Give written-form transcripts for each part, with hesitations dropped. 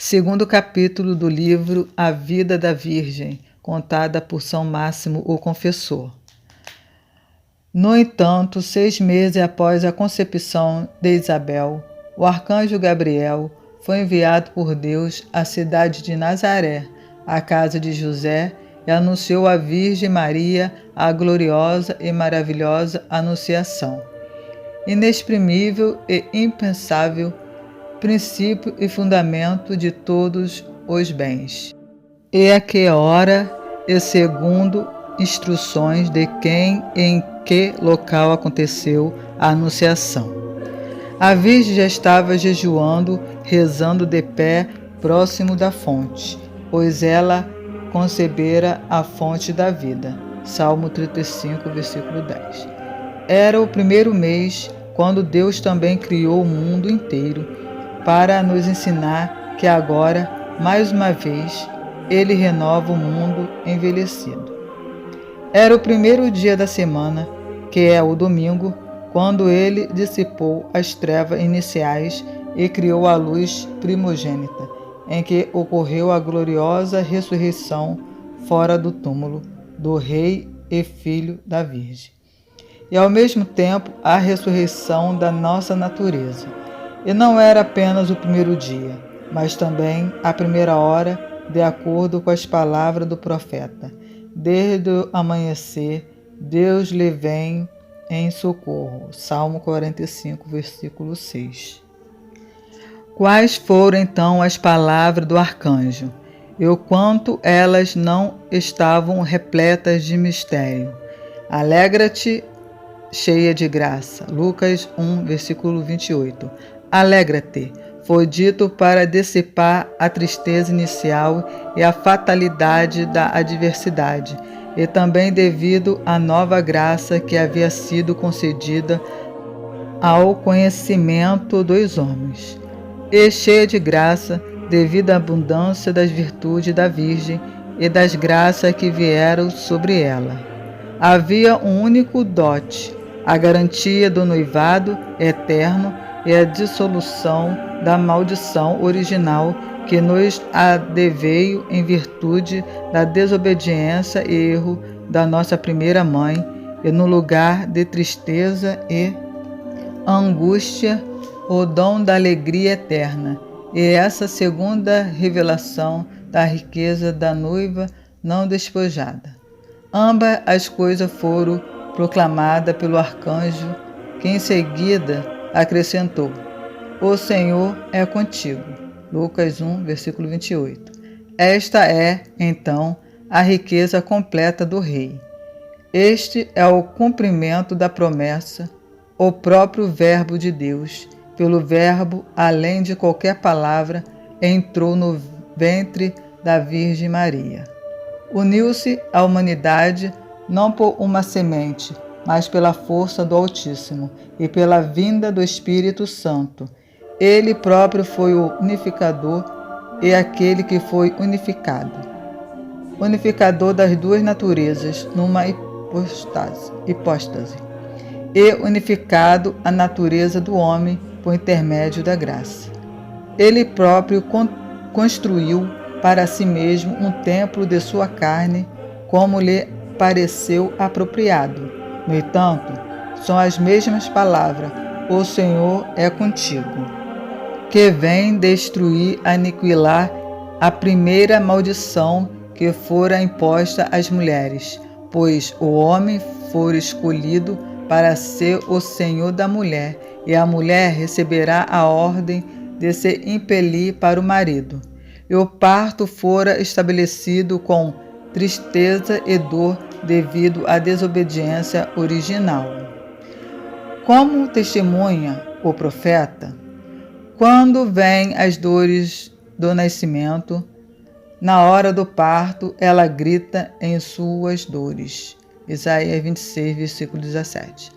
segundo capítulo do livro A Vida da Virgem, contada por São Máximo o Confessor. No entanto, 6 meses após a concepção de Isabel, o arcanjo Gabriel foi enviado por Deus à cidade de Nazaré, à casa de José, e anunciou à Virgem Maria a gloriosa e maravilhosa Anunciação. Inexprimível e impensável, princípio e fundamento de todos os bens. E a que hora e segundo instruções de quem e em que local aconteceu a anunciação. A Virgem já estava jejuando, rezando de pé próximo da fonte, pois ela concebera a fonte da vida. Salmo 35, versículo 10. Era o primeiro mês, quando Deus também criou o mundo inteiro, para nos ensinar que agora, mais uma vez, Ele renova o mundo envelhecido. Era o primeiro dia da semana, que é o domingo, quando Ele dissipou as trevas iniciais e criou a luz primogênita, em que ocorreu a gloriosa ressurreição fora do túmulo do Rei e Filho da Virgem. E ao mesmo tempo a ressurreição da nossa natureza. E não era apenas o primeiro dia, mas também a primeira hora, de acordo com as palavras do profeta. Desde o amanhecer, Deus lhe vem em socorro. Salmo 45, versículo 6. Quais foram então as palavras do arcanjo? E o quanto elas não estavam repletas de mistério. Alegra-te, cheia de graça. Lucas 1, versículo 28. Alegra-te, foi dito para dissipar a tristeza inicial e a fatalidade da adversidade, e também devido à nova graça que havia sido concedida ao conhecimento dos homens. E cheia de graça, devido à abundância das virtudes da Virgem e das graças que vieram sobre ela. Havia um único dote, a garantia do noivado eterno e a dissolução da maldição original que nos adveio em virtude da desobediência e erro da nossa primeira mãe, e no lugar de tristeza e angústia, o dom da alegria eterna, e essa segunda revelação da riqueza da noiva não despojada. Ambas as coisas foram proclamadas pelo arcanjo, que em seguida acrescentou: O Senhor é contigo. Lucas 1, versículo 28. Esta é, então, a riqueza completa do Rei. Este é o cumprimento da promessa, o próprio Verbo de Deus, pelo Verbo, além de qualquer palavra, entrou no ventre da Virgem Maria. Uniu-se à humanidade não por uma semente, mas pela força do Altíssimo e pela vinda do Espírito Santo. Ele próprio foi o unificador e aquele que foi unificado. Unificador das duas naturezas numa hipóstase. E unificado a natureza do homem por intermédio da graça. Ele próprio construiu para si mesmo um templo de sua carne, como lhe pareceu apropriado. No entanto, são as mesmas palavras: o Senhor é contigo, que vem destruir, aniquilar a primeira maldição que fora imposta às mulheres, pois o homem fora escolhido para ser o senhor da mulher, e a mulher receberá a ordem de se impelir para o marido. E o parto fora estabelecido com tristeza e dor devido à desobediência original. Como testemunha o profeta, quando vêm as dores do nascimento, na hora do parto, ela grita em suas dores. Isaías 26, versículo 17.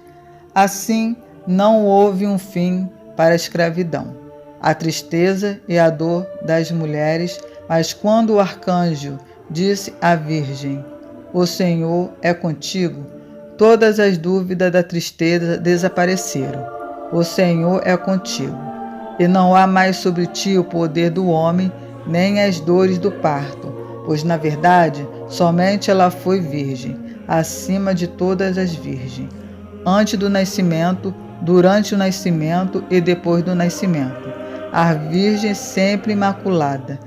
Assim, não houve um fim para a escravidão, a tristeza e a dor das mulheres, mas quando o arcanjo disse à Virgem: O Senhor é contigo, todas as dúvidas da tristeza desapareceram. O Senhor é contigo, e não há mais sobre ti o poder do homem nem as dores do parto, pois, na verdade, somente ela foi virgem, acima de todas as virgens, antes do nascimento, durante o nascimento e depois do nascimento, a Virgem sempre imaculada,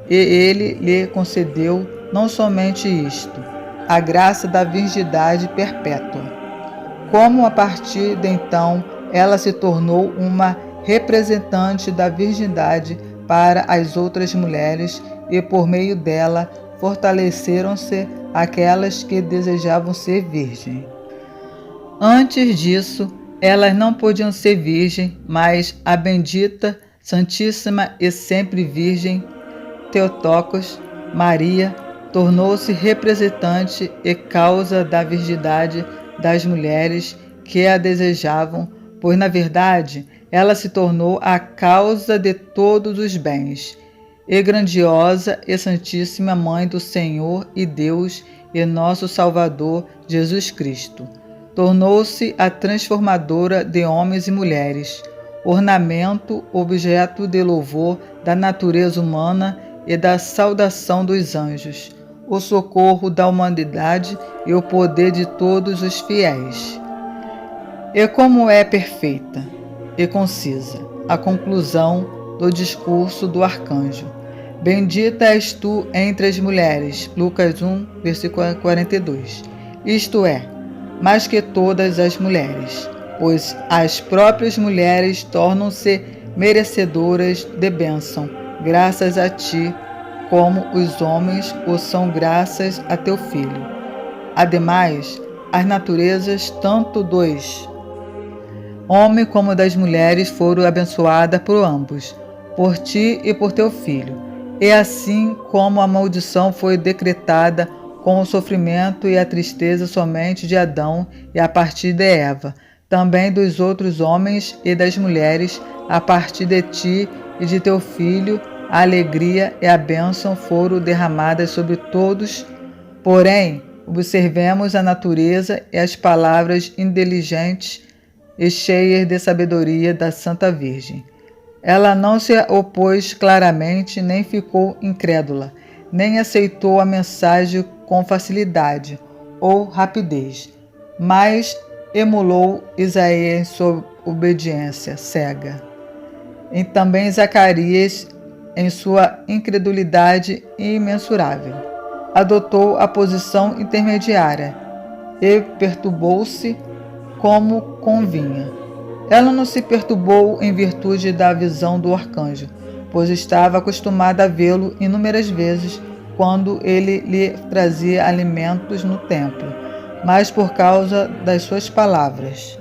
e ele lhe concedeu não somente isto, a graça da virgindade perpétua. Como a partir de então ela se tornou uma representante da virgindade para as outras mulheres e por meio dela fortaleceram-se aquelas que desejavam ser virgens. Antes disso, elas não podiam ser virgem, mas a bendita, santíssima e sempre virgem Theotokos, Maria, tornou-se representante e causa da virgindade das mulheres que a desejavam, pois, na verdade, ela se tornou a causa de todos os bens, e grandiosa e santíssima Mãe do Senhor e Deus e nosso Salvador Jesus Cristo. Tornou-se a transformadora de homens e mulheres, ornamento, objeto de louvor da natureza humana e da saudação dos anjos, o socorro da humanidade e o poder de todos os fiéis. E como é perfeita e concisa a conclusão do discurso do arcanjo. Bendita és tu entre as mulheres, Lucas 1, versículo 42. Isto é, mais que todas as mulheres, pois as próprias mulheres tornam-se merecedoras de bênção, graças a ti, como os homens o são graças a teu Filho. Ademais, as naturezas tanto dos homens como das mulheres foram abençoadas por ambos, por ti e por teu Filho. E assim como a maldição foi decretada com o sofrimento e a tristeza somente de Adão e a partir de Eva, também dos outros homens e das mulheres, a partir de ti e de teu Filho, a alegria e a bênção foram derramadas sobre todos. Porém, observemos a natureza e as palavras inteligentes e cheias de sabedoria da Santa Virgem. Ela não se opôs claramente, nem ficou incrédula, nem aceitou a mensagem com facilidade ou rapidez, mas emulou Isaías em sua obediência cega. E também Zacarias em sua incredulidade imensurável. Adotou a posição intermediária e perturbou-se como convinha. Ela não se perturbou em virtude da visão do arcanjo, pois estava acostumada a vê-lo inúmeras vezes quando ele lhe trazia alimentos no templo, mas por causa das suas palavras,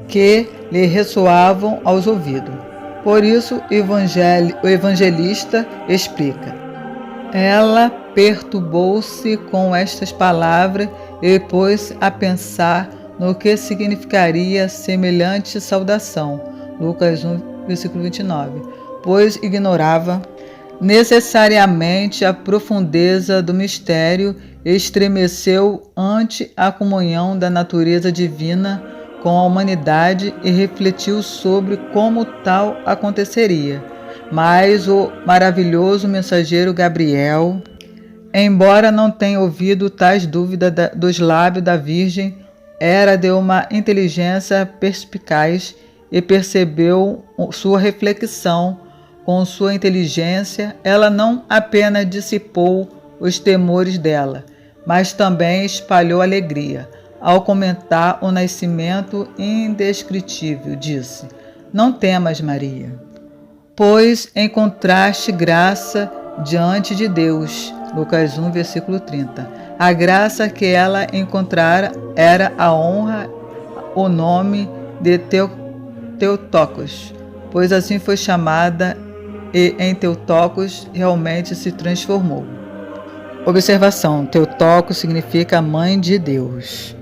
que lhe ressoavam aos ouvidos. Por isso, o evangelista explica. Ela perturbou-se com estas palavras e pôs a pensar no que significaria semelhante saudação. Lucas 1, versículo 29. Pois ignorava necessariamente a profundeza do mistério e estremeceu ante a comunhão da natureza divina com a humanidade e refletiu sobre como tal aconteceria. Mas o maravilhoso mensageiro Gabriel, embora não tenha ouvido tais dúvidas dos lábios da Virgem, era de uma inteligência perspicaz e percebeu sua reflexão. Com sua inteligência, ela não apenas dissipou os temores dela, mas também espalhou alegria. Ao comentar o nascimento indescritível, disse: Não temas, Maria, pois encontraste graça diante de Deus. Lucas 1, versículo 30. A graça que ela encontrara era a honra, o nome de Theotokos, pois assim foi chamada e em Theotokos realmente se transformou. Observação: Theotokos significa Mãe de Deus.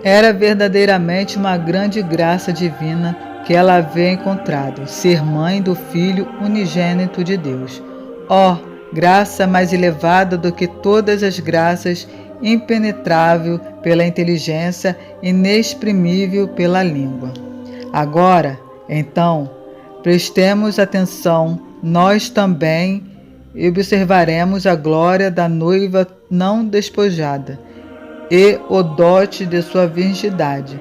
Era verdadeiramente uma grande graça divina que ela havia encontrado, ser mãe do Filho unigênito de Deus. Ó, graça mais elevada do que todas as graças, impenetrável pela inteligência, inexprimível pela língua. Agora, então, prestemos atenção, nós também, e observaremos a glória da noiva não despojada e o dote de sua virgindade.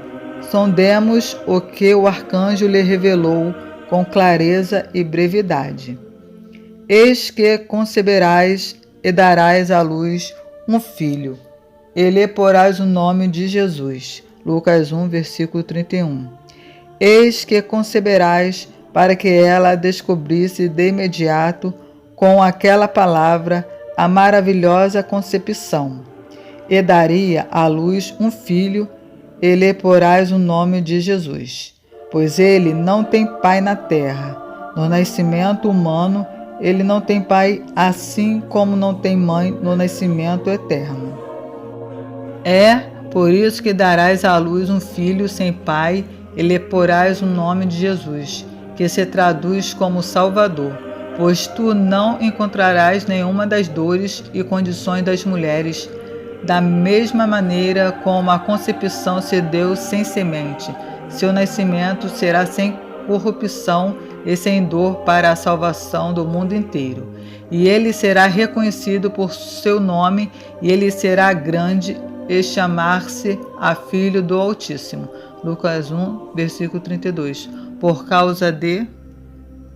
Sondemos o que o arcanjo lhe revelou com clareza e brevidade. Eis que conceberás e darás à luz um filho, e lhe porás o nome de Jesus. Lucas 1, versículo 31. Eis que conceberás, para que ela descobrisse de imediato, com aquela palavra, a maravilhosa concepção. E daria à luz um filho, e lhe porás o nome de Jesus. Pois ele não tem pai na terra. No nascimento humano, ele não tem pai, assim como não tem mãe no nascimento eterno. É por isso que darás à luz um filho sem pai, e lhe porás o nome de Jesus, que se traduz como Salvador, pois tu não encontrarás nenhuma das dores e condições das mulheres, da mesma maneira como a concepção se deu sem semente. Seu nascimento será sem corrupção e sem dor para a salvação do mundo inteiro. E ele será reconhecido por seu nome, e ele será grande e chamar-se a Filho do Altíssimo. Lucas 1, versículo 32. Por causa de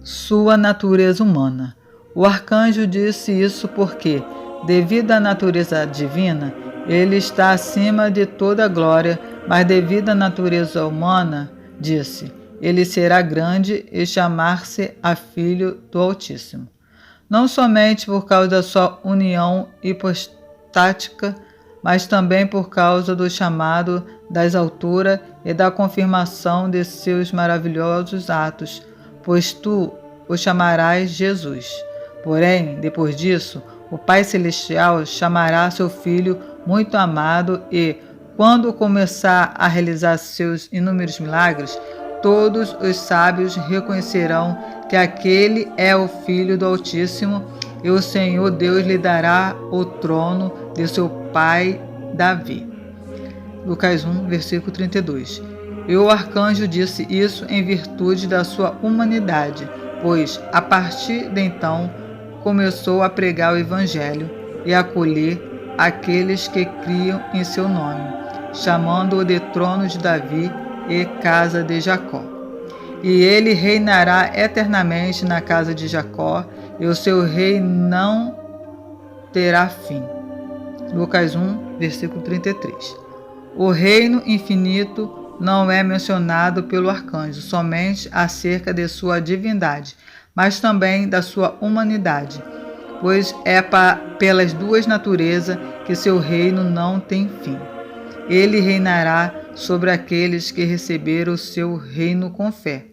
sua natureza humana. O arcanjo disse isso porque, devido à natureza divina, ele está acima de toda glória, mas devido à natureza humana, disse, ele será grande e chamar-se a Filho do Altíssimo. Não somente por causa da sua união hipostática, mas também por causa do chamado das alturas e da confirmação de seus maravilhosos atos, pois tu o chamarás Jesus. Porém, depois disso, o Pai Celestial chamará seu Filho muito amado e, quando começar a realizar seus inúmeros milagres, todos os sábios reconhecerão que aquele é o Filho do Altíssimo, e o Senhor Deus lhe dará o trono de seu pai Davi. Lucas 1, versículo 32. E o arcanjo disse isso em virtude da sua humanidade, pois, a partir de então, começou a pregar o Evangelho e a acolher aqueles que criam em seu nome, chamando-o de trono de Davi e casa de Jacó. E ele reinará eternamente na casa de Jacó, e o seu reino não terá fim. Lucas 1, versículo 33. O reino infinito não é mencionado pelo arcanjo somente acerca de sua divindade, mas também da sua humanidade, pois é pelas duas naturezas que seu reino não tem fim. Ele reinará sobre aqueles que receberam o seu reino com fé.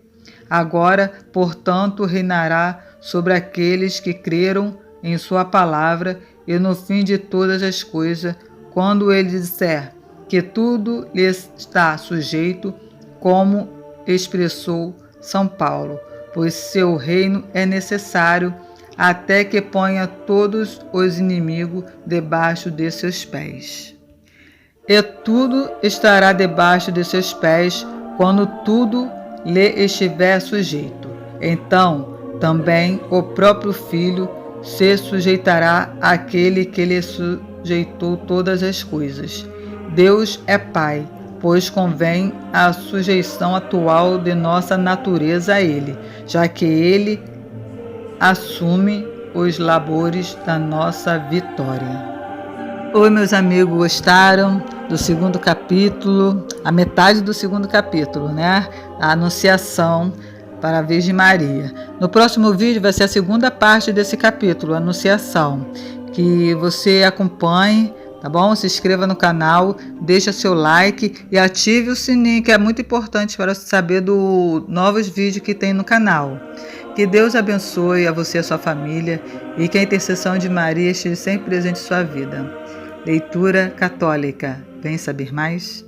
Agora, portanto, reinará sobre aqueles que creram em sua palavra, e no fim de todas as coisas, quando ele disser que tudo lhe está sujeito, como expressou São Paulo, pois seu reino é necessário até que ponha todos os inimigos debaixo de seus pés. E tudo estará debaixo de seus pés quando tudo lhe estiver sujeito. Então, também o próprio Filho se sujeitará àquele que lhe sujeitou todas as coisas. Deus é Pai, pois convém a sujeição atual de nossa natureza a Ele, já que Ele assume os labores da nossa vitória. Oi, meus amigos, gostaram do segundo capítulo, a metade do segundo capítulo, né? A Anunciação para a Virgem Maria. No próximo vídeo vai ser a segunda parte desse capítulo, a Anunciação, que você acompanhe, tá bom? Se inscreva no canal, deixa seu like e ative o sininho, que é muito importante para saber dos novos vídeos que tem no canal. Que Deus abençoe a você e a sua família e que a intercessão de Maria esteja sempre presente em sua vida. Leitura católica. Vem saber mais?